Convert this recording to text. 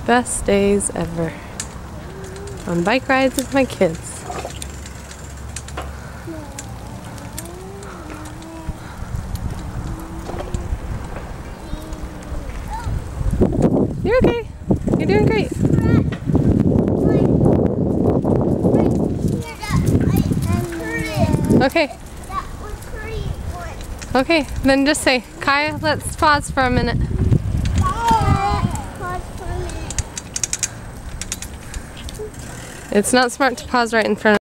Best days ever. On bike rides with my kids. You're okay. You're doing great. Okay. Okay, then just say, Kaya, let's pause for a minute. It's not smart to pause right in front of